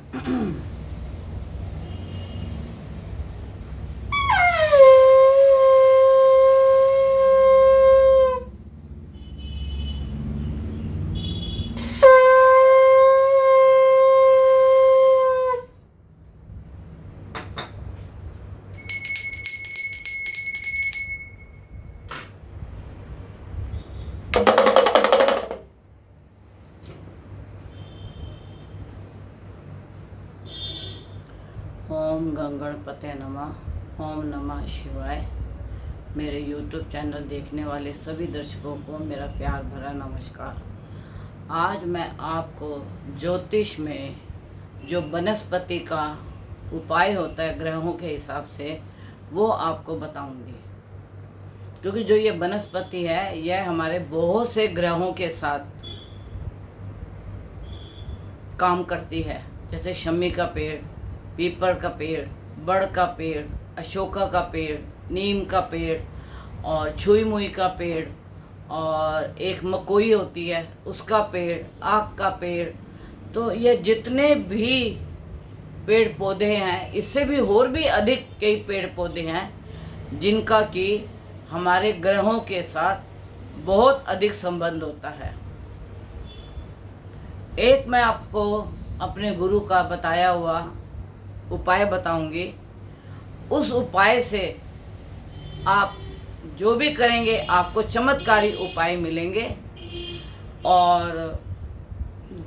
ओम गणपते नमः। ओम नमः शिवाय। मेरे YouTube चैनल देखने वाले सभी दर्शकों को मेरा प्यार भरा नमस्कार। आज मैं आपको ज्योतिष में जो वनस्पति का उपाय होता है ग्रहों के हिसाब से, वो आपको बताऊंगी। क्योंकि जो ये वनस्पति है यह हमारे बहुत से ग्रहों के साथ काम करती है। जैसे शमी का पेड़, पीपल का पेड़, बड़ का पेड़, अशोका का पेड़, नीम का पेड़ और छुई मुई का पेड़, और एक मकोई होती है उसका पेड़, आक का पेड़। तो ये जितने भी पेड़ पौधे हैं, इससे भी और भी अधिक कई पेड़ पौधे हैं जिनका कि हमारे ग्रहों के साथ बहुत अधिक संबंध होता है। एक मैं आपको अपने गुरु का बताया हुआ उपाय बताऊंगी। उस उपाय से आप जो भी करेंगे आपको चमत्कारी उपाय मिलेंगे और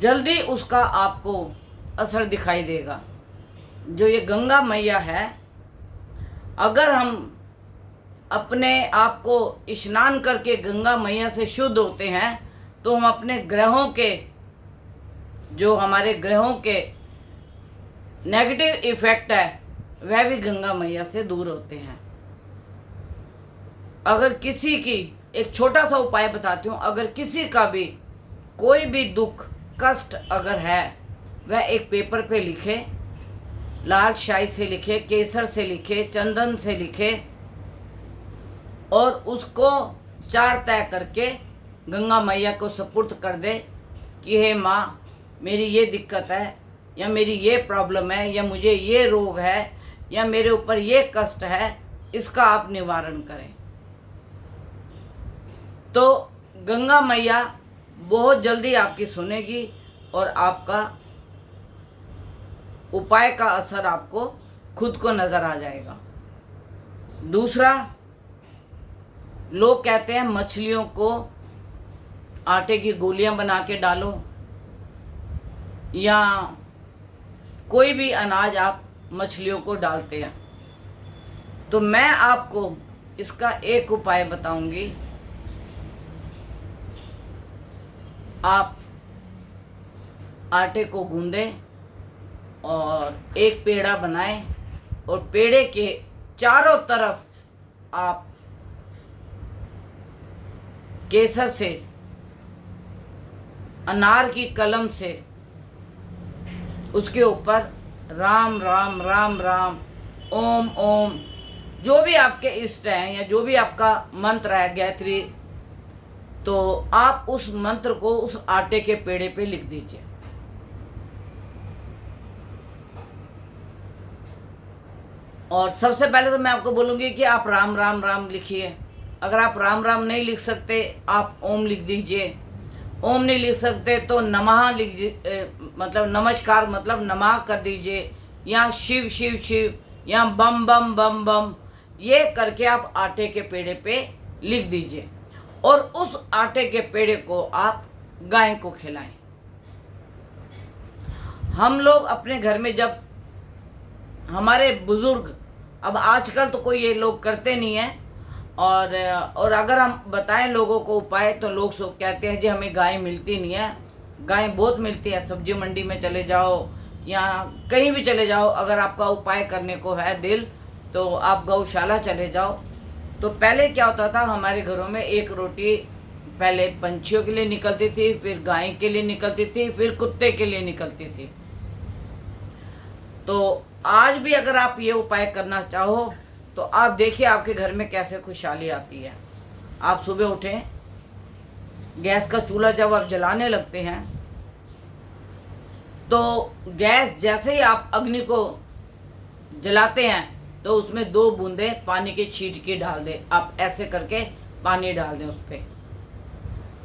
जल्दी उसका आपको असर दिखाई देगा। जो ये गंगा मैया है, अगर हम अपने आप को स्नान करके गंगा मैया से शुद्ध होते हैं तो हम अपने ग्रहों के, जो हमारे ग्रहों के नेगेटिव इफेक्ट है, वह भी गंगा मैया से दूर होते हैं। अगर किसी की, एक छोटा सा उपाय बताती हूँ, अगर किसी का भी कोई भी दुख कष्ट अगर है, वह एक पेपर पे लिखे, लाल स्याही से लिखे, केसर से लिखे, चंदन से लिखे और उसको 4 तय करके गंगा मैया को सुपुर्द कर दे कि हे माँ, मेरी ये दिक्कत है, या मेरी ये प्रॉब्लम है, या मुझे ये रोग है, या मेरे ऊपर ये कष्ट है, इसका आप निवारण करें। तो गंगा मैया बहुत जल्दी आपकी सुनेगी और आपका उपाय का असर आपको खुद को नज़र आ जाएगा। दूसरा, लोग कहते हैं मछलियों को आटे की गोलियां बना के डालो, या कोई भी अनाज आप मछलियों को डालते हैं। तो मैं आपको इसका एक उपाय बताऊंगी। आप आटे को गूंदें और एक पेड़ा बनाएं और पेड़े के चारों तरफ आप केसर से, अनार की कलम से उसके ऊपर राम राम राम राम, ओम ओम, जो भी आपके इष्ट हैं या जो भी आपका मंत्र है, गायत्री, तो आप उस मंत्र को उस आटे के पेड़े पे लिख दीजिए। और सबसे पहले तो मैं आपको बोलूँगी कि आप राम राम राम लिखिए। अगर आप राम राम नहीं लिख सकते, आप ओम लिख दीजिए। ओम नहीं लिख सकते तो नमः लिख, मतलब नमस्कार मतलब नमः कर दीजिए, या शिव शिव शिव, या बम बम बम बम, ये करके आप आटे के पेड़े पे लिख दीजिए और उस आटे के पेड़े को आप गाय को खिलाएं। हम लोग अपने घर में, जब हमारे बुजुर्ग, अब आजकल तो कोई ये लोग करते नहीं है, और अगर हम बताएं लोगों को उपाय तो लोग सब कहते हैं जी हमें गाय मिलती नहीं है। गाय बहुत मिलती है, सब्जी मंडी में चले जाओ या कहीं भी चले जाओ, अगर आपका उपाय करने को है दिल तो आप गौशाला चले जाओ। तो पहले क्या होता था, हमारे घरों में एक रोटी पहले पंछियों के लिए निकलती थी, फिर गाय के लिए निकलती थी, फिर कुत्ते के लिए निकलती थी। तो आज भी अगर आप ये उपाय करना चाहो तो आप देखिए आपके घर में कैसे खुशहाली आती है। आप सुबह उठें, गैस का चूल्हा जब आप जलाने लगते हैं तो गैस जैसे ही आप अग्नि को जलाते हैं तो उसमें 2 बूंदे पानी के छींट के डाल दें। आप ऐसे करके पानी डाल दें उस पर,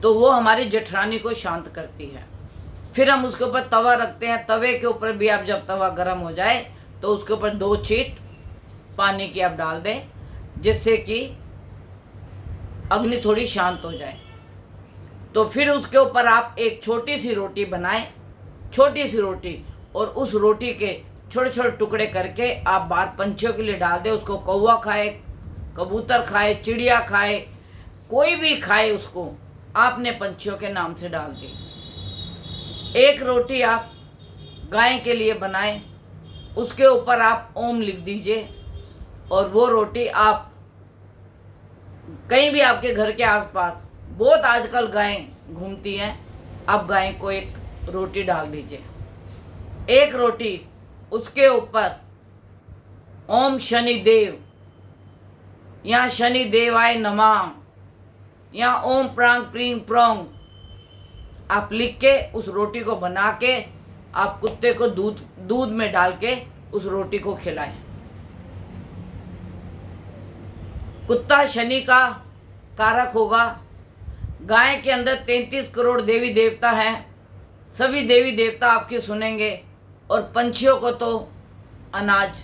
तो वो हमारी जेठानी को शांत करती है। फिर हम उसके ऊपर तवा रखते हैं। तवे के ऊपर भी आप जब तवा गर्म हो जाए तो उसके ऊपर 2 छींट पानी की आप डाल दें, जिससे कि अग्नि थोड़ी शांत हो जाए। तो फिर उसके ऊपर आप एक छोटी सी रोटी बनाएं, छोटी सी रोटी, और उस रोटी के छोटे छोटे टुकड़े करके आप बाहर पंछियों के लिए डाल दें। उसको कौवा खाए, कबूतर खाए, चिड़िया खाए, कोई भी खाए, उसको आपने पंछियों के नाम से डाल दी। एक रोटी आप गाय के लिए बनाएं, उसके ऊपर आप ओम लिख दीजिए, और वो रोटी आप कहीं भी आपके घर के आसपास, बहुत आजकल गायें घूमती हैं, आप गाय को एक रोटी डाल दीजिए। एक रोटी उसके ऊपर ओम शनिदेव या शनि देवाय नमः या ओम प्रांग प्रींग प्रोंग आप लिख के उस रोटी को बना के आप कुत्ते को दूध में डाल के उस रोटी को खिलाएं। कुत्ता शनि का कारक होगा। गाय के अंदर 33 करोड़ देवी देवता हैं, सभी देवी देवता आपकी सुनेंगे। और पंछियों को तो अनाज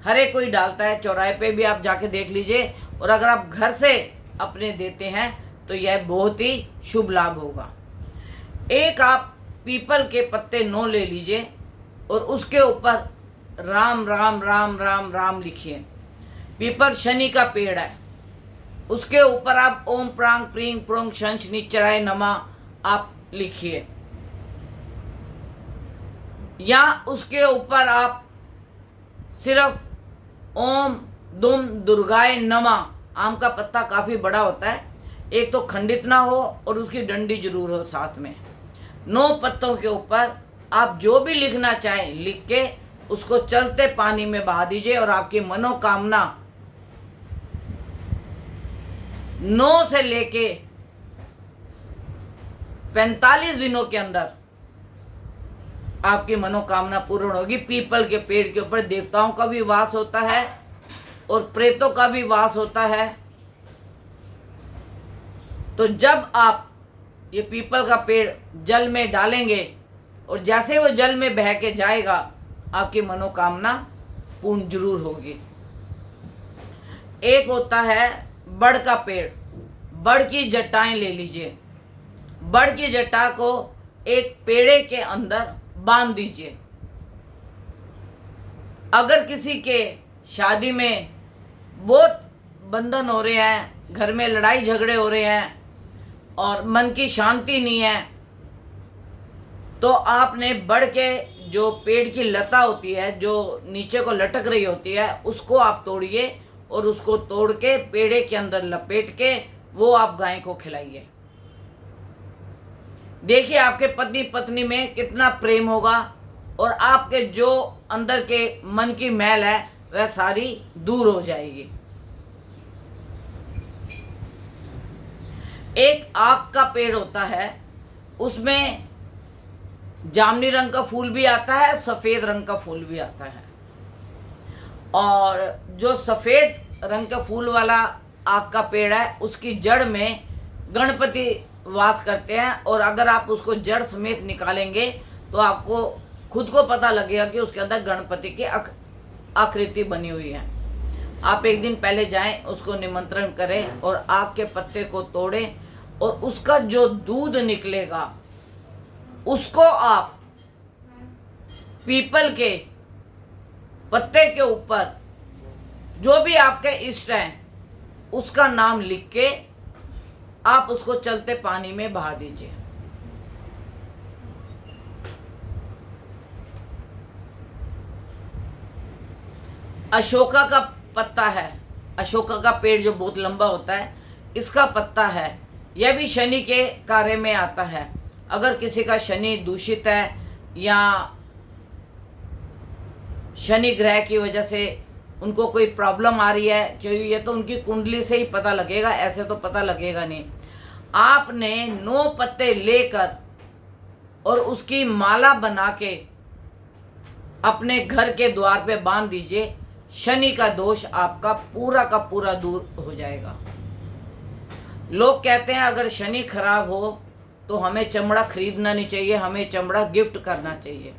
हर एक कोई डालता है, चौराहे पे भी आप जाके देख लीजिए। और अगर आप घर से अपने देते हैं तो यह बहुत ही शुभ लाभ होगा। एक आप पीपल के पत्ते 9 ले लीजिए और उसके ऊपर राम राम राम राम राम लिखिए। पीपल शनि का पेड़ है, उसके ऊपर आप ओम प्रांग प्रींग प्रोंग शंश निचराय नमः आप लिखिए, या उसके ऊपर आप सिर्फ ओम दुम दुर्गाय नमः। आम का पत्ता काफ़ी बड़ा होता है, एक तो खंडित ना हो और उसकी डंडी जरूर हो साथ में। 9 पत्तों के ऊपर आप जो भी लिखना चाहें लिख के उसको चलते पानी में बहा दीजिए, और आपकी मनोकामना 9 से लेके 45 दिनों के अंदर आपकी मनोकामना पूर्ण होगी। पीपल के पेड़ के ऊपर देवताओं का भी वास होता है और प्रेतों का भी वास होता है। तो जब आप ये पीपल का पेड़ जल में डालेंगे और जैसे वो जल में बह के जाएगा, आपकी मनोकामना पूर्ण जरूर होगी। एक होता है बड़ का पेड़, बड़ की जटाएं ले लीजिए। बड़ की जटा को एक पेड़े के अंदर बांध दीजिए। अगर किसी के शादी में बहुत बंधन हो रहे हैं, घर में लड़ाई झगड़े हो रहे हैं और मन की शांति नहीं है, तो आपने बड़ के जो पेड़ की लता होती है जो नीचे को लटक रही होती है उसको आप तोड़िए, और उसको तोड़ के पेड़े के अंदर लपेट के वो आप गाय को खिलाइए। देखिए आपके पति पत्नी में कितना प्रेम होगा, और आपके जो अंदर के मन की मैल है वह सारी दूर हो जाएगी। एक आक का पेड़ होता है, उसमें जामुनी रंग का फूल भी आता है, सफ़ेद रंग का फूल भी आता है। और जो सफ़ेद रंग का फूल वाला आक का पेड़ है उसकी जड़ में गणपति वास करते हैं, और अगर आप उसको जड़ समेत निकालेंगे तो आपको खुद को पता लगेगा कि उसके अंदर गणपति की आकृति बनी हुई है। आप एक दिन पहले जाएं, उसको निमंत्रण करें और आक के पत्ते को तोड़ें, और उसका जो दूध निकलेगा उसको आप पीपल के पत्ते के ऊपर जो भी आपके इष्ट हैं उसका नाम लिख के आप उसको चलते पानी में बहा दीजिए। अशोका का पत्ता है, अशोका का पेड़ जो बहुत लंबा होता है, इसका पत्ता है, यह भी शनि के कार्य में आता है। अगर किसी का शनि दूषित है या शनि ग्रह की वजह से उनको कोई प्रॉब्लम आ रही है, क्योंकि ये तो उनकी कुंडली से ही पता लगेगा, ऐसे तो पता लगेगा नहीं। आपने 9 पत्ते लेकर और उसकी माला बना के अपने घर के द्वार पे बांध दीजिए। शनि का दोष आपका पूरा का पूरा दूर हो जाएगा। लोग कहते हैं अगर शनि खराब हो तो हमें चमड़ा खरीदना नहीं चाहिए, हमें चमड़ा गिफ्ट करना चाहिए।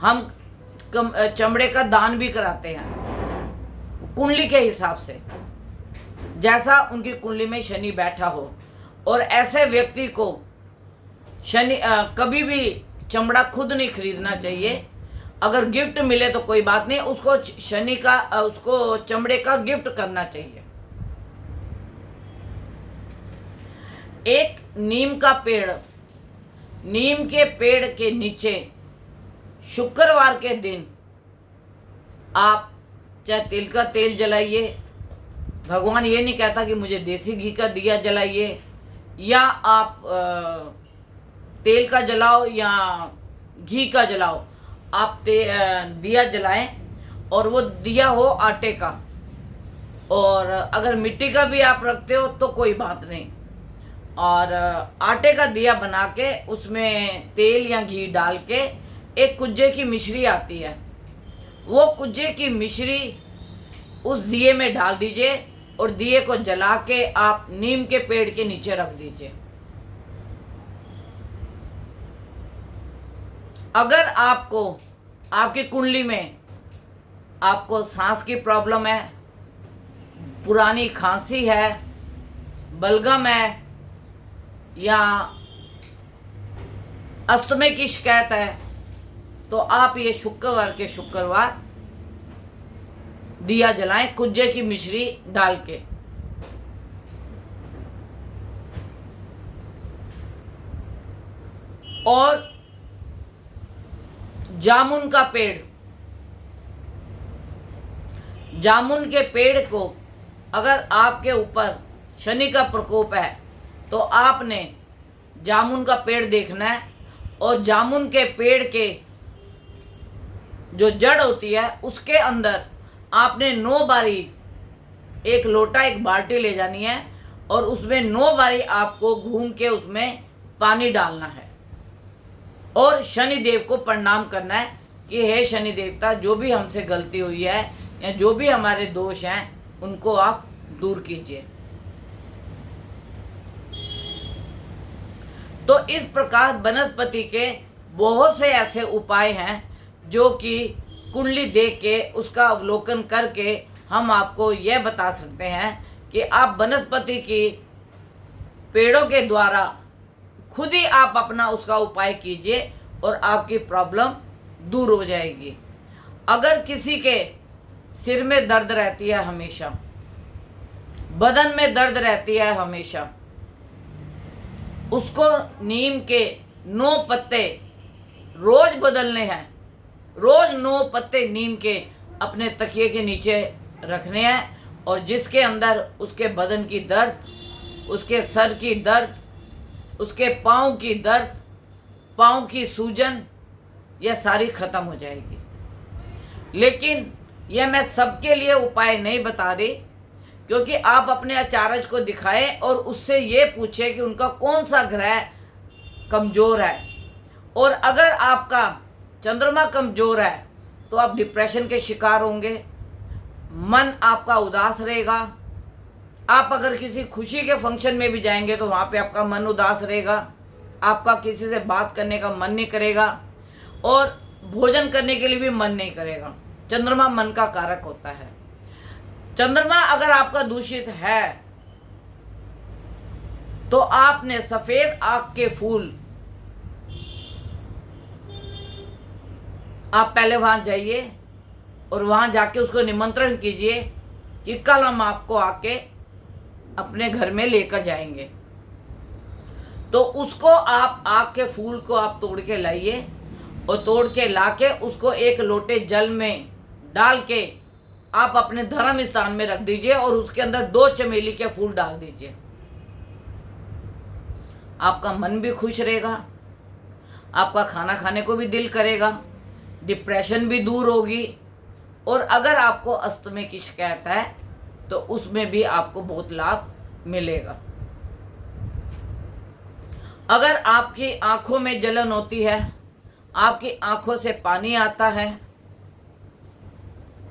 हम चमड़े का दान भी कराते हैं कुंडली के हिसाब से, जैसा उनकी कुंडली में शनि बैठा हो। और ऐसे व्यक्ति को शनि कभी भी चमड़ा खुद नहीं खरीदना चाहिए। अगर गिफ्ट मिले तो कोई बात नहीं, उसको शनि का उसको चमड़े का गिफ्ट करना चाहिए। एक नीम का पेड़, नीम के पेड़ के नीचे शुक्रवार के दिन आप चाहे तिल का तेल जलाइए। भगवान ये नहीं कहता कि मुझे देसी घी का दिया जलाइए, या आप तेल का जलाओ या घी का जलाओ, आप दिया जलाएं। और वो दिया हो आटे का, और अगर मिट्टी का भी आप रखते हो तो कोई बात नहीं। और आटे का दिया बना के उसमें तेल या घी डाल के एक कुज्जे की मिश्री आती है, वो कुज्जे की मिश्री उस दिए में डाल दीजिए और दिए को जला के आप नीम के पेड़ के नीचे रख दीजिए। अगर आपको आपकी कुंडली में आपको सांस की प्रॉब्लम है, पुरानी खांसी है, बलगम है, या अस्थमे की शिकायत है, तो आप ये शुक्रवार के शुक्रवार दिया जलाएं कुज्जे की मिश्री डाल के। और जामुन का पेड़, जामुन के पेड़ को अगर आपके ऊपर शनि का प्रकोप है तो आपने जामुन का पेड़ देखना है, और जामुन के पेड़ के जो जड़ होती है उसके अंदर आपने 9 बारी, एक लोटा एक बाल्टी ले जानी है और उसमें 9 बारी आपको घूम के उसमें पानी डालना है और शनि देव को प्रणाम करना है कि हे शनि देवता, जो भी हमसे गलती हुई है या जो भी हमारे दोष हैं उनको आप दूर कीजिए। तो इस प्रकार वनस्पति के बहुत से ऐसे उपाय हैं जो कि कुंडली देख के उसका अवलोकन करके हम आपको यह बता सकते हैं कि आप वनस्पति की पेड़ों के द्वारा खुद ही आप अपना उसका उपाय कीजिए और आपकी प्रॉब्लम दूर हो जाएगी। अगर किसी के सिर में दर्द रहती है हमेशा, बदन में दर्द रहती है हमेशा, उसको नीम के 9 पत्ते रोज बदलने हैं। रोज 9 पत्ते नीम के अपने तकिए के नीचे रखने हैं, और जिसके अंदर उसके बदन की दर्द, उसके सर की दर्द, उसके पाँव की दर्द, पाँव की सूजन, यह सारी खत्म हो जाएगी। लेकिन यह मैं सबके लिए उपाय नहीं बता रही, क्योंकि आप अपने आचार्य को दिखाएं और उससे ये पूछें कि उनका कौन सा ग्रह कमज़ोर है। और अगर आपका चंद्रमा कमज़ोर है तो आप डिप्रेशन के शिकार होंगे, मन आपका उदास रहेगा। आप अगर किसी खुशी के फंक्शन में भी जाएंगे तो वहाँ पे आपका मन उदास रहेगा, आपका किसी से बात करने का मन नहीं करेगा और भोजन करने के लिए भी मन नहीं करेगा। चंद्रमा मन का कारक होता है। चंद्रमा अगर आपका दूषित है तो आपने सफेद आक के फूल, आप पहले वहां जाइए और वहां जाके उसको निमंत्रण कीजिए कि कल हम आपको आके अपने घर में लेकर जाएंगे। तो उसको आप आक के फूल को आप तोड़ के लाइए और तोड़ के लाके उसको एक लोटे जल में डाल के आप अपने धर्म स्थान में रख दीजिए और उसके अंदर 2 चमेली के फूल डाल दीजिए। आपका मन भी खुश रहेगा, आपका खाना खाने को भी दिल करेगा, डिप्रेशन भी दूर होगी, और अगर आपको अस्थमे की शिकायत है तो उसमें भी आपको बहुत लाभ मिलेगा। अगर आपकी आंखों में जलन होती है, आपकी आंखों से पानी आता है,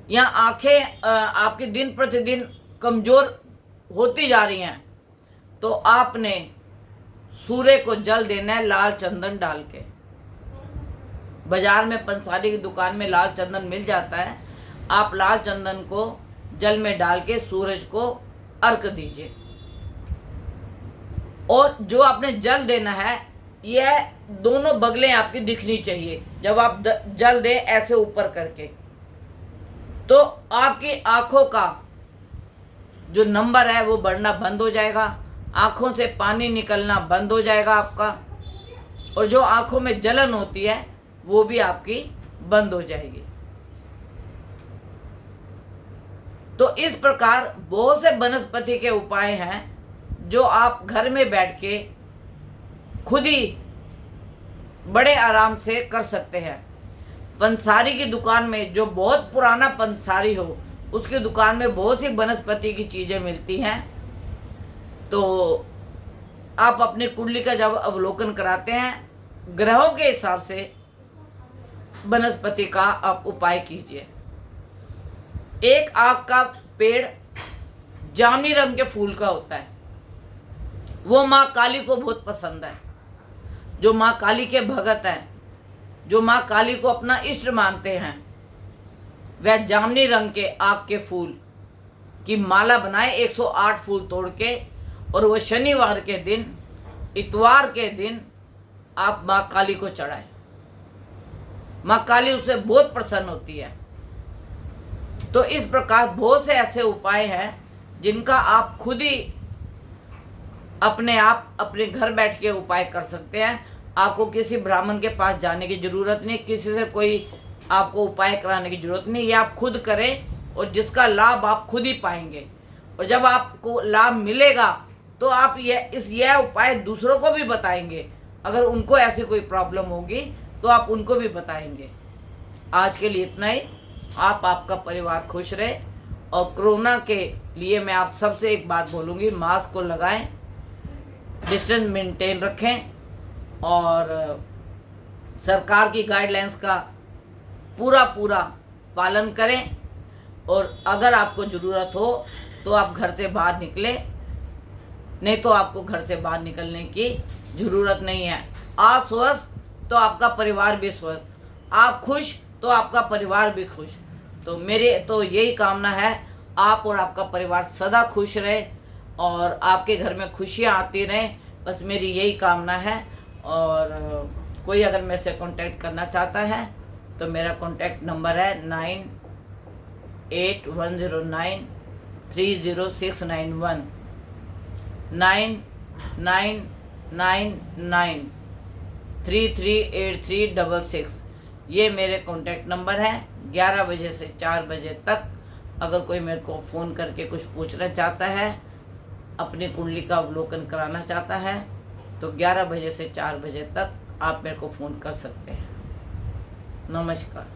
या आंखें आपकी दिन प्रतिदिन कमजोर होती जा रही हैं, तो आपने सूर्य को जल देना है लाल चंदन डाल के। बाजार में पंसारी की दुकान में लाल चंदन मिल जाता है। आप लाल चंदन को जल में डाल के सूरज को अर्घ दीजिए। और जो आपने जल देना है, यह दोनों बगलें आपकी दिखनी चाहिए। जब आप जल दें ऐसे ऊपर करके, तो आपकी आंखों का जो नंबर है वो बढ़ना बंद हो जाएगा, आंखों से पानी निकलना बंद हो जाएगा आपका, और जो आंखों में जलन होती है वो भी आपकी बंद हो जाएगी। तो इस प्रकार बहुत से वनस्पति के उपाय हैं जो आप घर में बैठ के खुद ही बड़े आराम से कर सकते हैं। पंसारी की दुकान में, जो बहुत पुराना पंसारी हो, उसकी दुकान में बहुत सी वनस्पति की चीज़ें मिलती हैं। तो आप अपनी कुंडली का जब अवलोकन कराते हैं, ग्रहों के हिसाब से वनस्पति का आप उपाय कीजिए। एक आक का पेड़ जामुनी रंग के फूल का होता है, वो माँ काली को बहुत पसंद है। जो माँ काली के भगत हैं, जो माँ काली को अपना इष्ट मानते हैं, वह जामुनी रंग के आक के फूल की माला बनाए 108 फूल तोड़ के, और वो शनिवार के दिन, इतवार के दिन आप माँ काली को चढ़ाएं। माँ काली उससे बहुत प्रसन्न होती है। तो इस प्रकार बहुत से ऐसे उपाय हैं जिनका आप खुद ही अपने आप अपने घर बैठ के उपाय कर सकते हैं। आपको किसी ब्राह्मण के पास जाने की ज़रूरत नहीं, किसी से कोई आपको उपाय कराने की ज़रूरत नहीं। ये आप खुद करें और जिसका लाभ आप खुद ही पाएंगे। और जब आपको लाभ मिलेगा तो आप यह उपाय दूसरों को भी बताएंगे। अगर उनको ऐसी कोई प्रॉब्लम होगी तो आप उनको भी बताएंगे। आज के लिए इतना ही। आप आपका परिवार खुश रहे। और कोरोना के लिए मैं आप सबसे एक बात बोलूँगी, मास्क को लगाएं, डिस्टेंस मेंटेन रखें, और सरकार की गाइडलाइंस का पूरा पालन करें। और अगर आपको ज़रूरत हो तो आप घर से बाहर निकलें, नहीं तो आपको घर से बाहर निकलने की ज़रूरत नहीं है। आप स्वस्थ तो आपका परिवार भी स्वस्थ, आप खुश तो आपका परिवार भी खुश। तो मेरे तो यही कामना है, आप और आपका परिवार सदा खुश रहे और आपके घर में खुशियाँ आती रहें, बस मेरी यही कामना है। और कोई अगर मेरे से कांटेक्ट करना चाहता है तो मेरा कांटेक्ट नंबर है 9810930691 9999338366। ये मेरे कांटेक्ट नंबर है। 11 बजे से 4 बजे तक अगर कोई मेरे को फ़ोन करके कुछ पूछना चाहता है, अपनी कुंडली का अवलोकन कराना चाहता है, तो 11 बजे से 4 बजे तक आप मेरे को फ़ोन कर सकते हैं। नमस्कार।